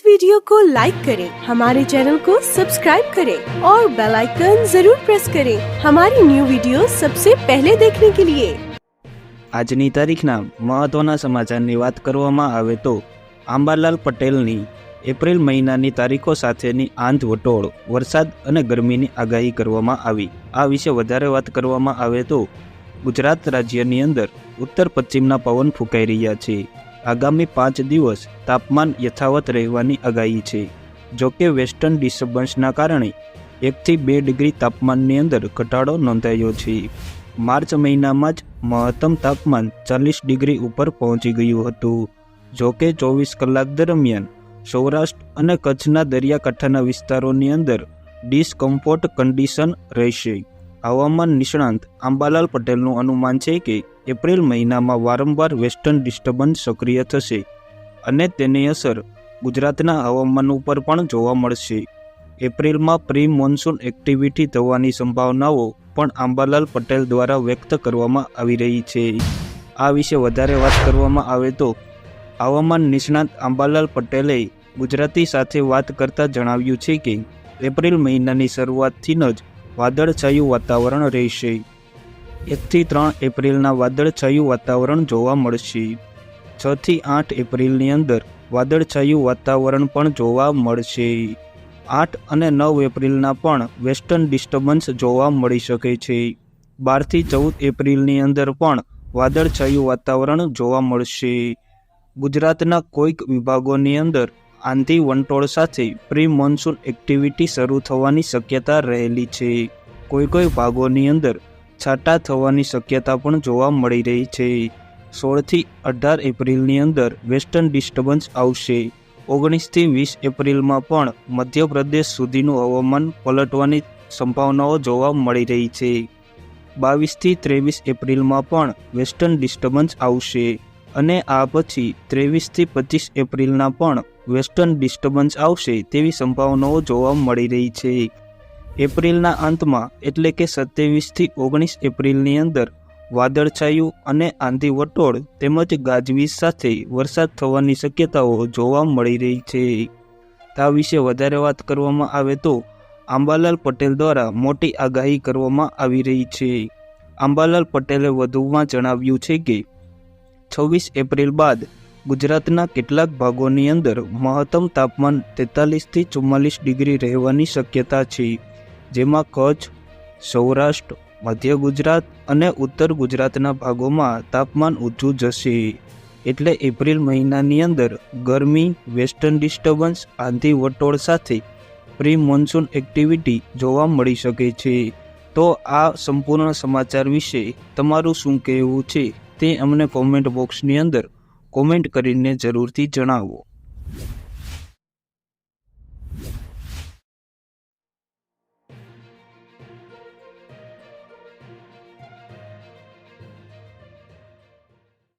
Video को like करें, हमारे चैनल को सब्सक्राइब करें और बेल आइकन जरूर प्रेस करें हमारी न्यू वीडियो सबसे पहले देखने के लिए। આજની તારીખના મહત્વના સમાચારની વાત કરવામાં આવે તો આંબાલાલ પટેલની એપ્રિલ મહિનાની તારીખો સાથેની આંધ વટોળ વરસાદ અને ગરમીની આગાહી કરવામાં આવી। આ વિશે વધારે વાત કરવામાં આવે તો ગુજરાત રાજ્યની અંદર ઉત્તર પશ્ચિમના પવન ફૂંકાઈ રહ્યા છે। આગામી 5 દિવસ તાપમાન યથાવત રહેવાની આગાહી છે। જોકે વેસ્ટર્ન ડિસ્ટર્બન્સના કારણે 1 થી 2 ડિગ્રી તાપમાનની અંદર ઘટાડો નોંધાયો છે। માર્ચ મહિનામાં જ મહત્તમ તાપમાન 40 ડિગ્રી ઉપર પહોંચી ગયું હતું। જોકે 24 કલાક દરમિયાન સૌરાષ્ટ્ર અને કચ્છના દરિયાકાંઠાના વિસ્તારોની અંદર ડિસ્કમ્ફર્ટ કન્ડિશન રહેશે। હવામાન નિષ્ણાંત આંબાલાલ પટેલનું અનુમાન છે કે એપ્રિલ મહિનામાં વારંવાર વેસ્ટર્ન ડિસ્ટર્બન્સ સક્રિય થશે અને તેની અસર ગુજરાતના હવામાન ઉપર પણ જોવા મળશે। એપ્રિલમાં પ્રી મોન્સૂન એક્ટિવિટી થવાની સંભાવનાઓ પણ આંબાલાલ પટેલ દ્વારા વ્યક્ત કરવામાં આવી રહી છે। આ વિશે વધારે વાત કરવામાં આવે તો હવામાન નિષ્ણાંત આંબાલાલ પટેલે ગુજરાતી સાથે વાત કરતાં જણાવ્યું છે કે એપ્રિલ મહિનાની શરૂઆતથી જ વાદળછાયું વાતાવરણ રહેશે। 1 થી 3 એપ્રિલના વાદળછાયું વાતાવરણ જોવા મળશે। 6 થી 8 એપ્રિલની અંદર વાદળછાયું વાતાવરણ પણ જોવા મળશે। 8 અને 9 એપ્રિલના પણ વેસ્ટર્ન ડિસ્ટર્બન્સ જોવા મળી શકે છે। 12 થી 14 એપ્રિલની અંદર પણ વાદળછાયું વાતાવરણ જોવા મળશે। ગુજરાતના કોઈક વિભાગોની અંદર આંધી વંટોળ સાથે પ્રી મોન્સૂન એક્ટિવિટી શરૂ થવાની શક્યતા રહેલી છે। કોઈ ભાગોની અંદર છાંટા થવાની શક્યતા પણ જોવા મળી રહી છે। 16 થી 18 એપ્રિલની અંદર વેસ્ટર્ન ડિસ્ટર્બન્સ આવશે। 19 થી 20 એપ્રિલમાં પણ મધ્યપ્રદેશ સુધીનું હવામાન પલટવાની સંભાવનાઓ જોવા મળી રહી છે। 22 થી 23 એપ્રિલમાં પણ વેસ્ટર્ન ડિસ્ટર્બન્સ આવશે અને આ પછી 23 થી 25 એપ્રિલના પણ વેસ્ટર્ન ડિસ્ટર્બન્સ આવશે તેવી સંભાવનાઓ જોવા મળી રહી છે। એપ્રિલના અંતમાં એટલે કે 27 થી 19 એપ્રિલની અંદર વાદળછાયું અને આંધી વટોળ તેમજ ગાજવીજ સાથે વરસાદ થવાની શક્યતાઓ જોવા મળી રહી છે। આ વિશે વધારે વાત કરવામાં આવે તો આંબાલાલ પટેલ દ્વારા મોટી આગાહી કરવામાં આવી રહી છે। આંબાલાલ પટેલે વધુમાં જણાવ્યું છે કે 26 એપ્રિલ બાદ ગુજરાતના કેટલાક ભાગોની અંદર મહત્તમ તાપમાન 43 થી 44 ડિગ્રી રહેવાની શક્યતા છે। જેમાં કચ્છ, સૌરાષ્ટ્ર, મધ્ય ગુજરાત અને ઉત્તર ગુજરાતના ભાગોમાં તાપમાન ઊંચું જશે। એટલે એપ્રિલ મહિનાની અંદર ગરમી, વેસ્ટર્ન ડિસ્ટર્બન્સ, આંધી વટોળ સાથે પ્રી મોન્સૂન એક્ટિવિટી જોવા મળી શકે છે। તો આ સંપૂર્ણ સમાચાર વિશે તમારું શું કહેવું છે તે અમને કોમેન્ટ બોક્સની અંદર કોમેન્ટ કરીને જરૂરથી જણાવો।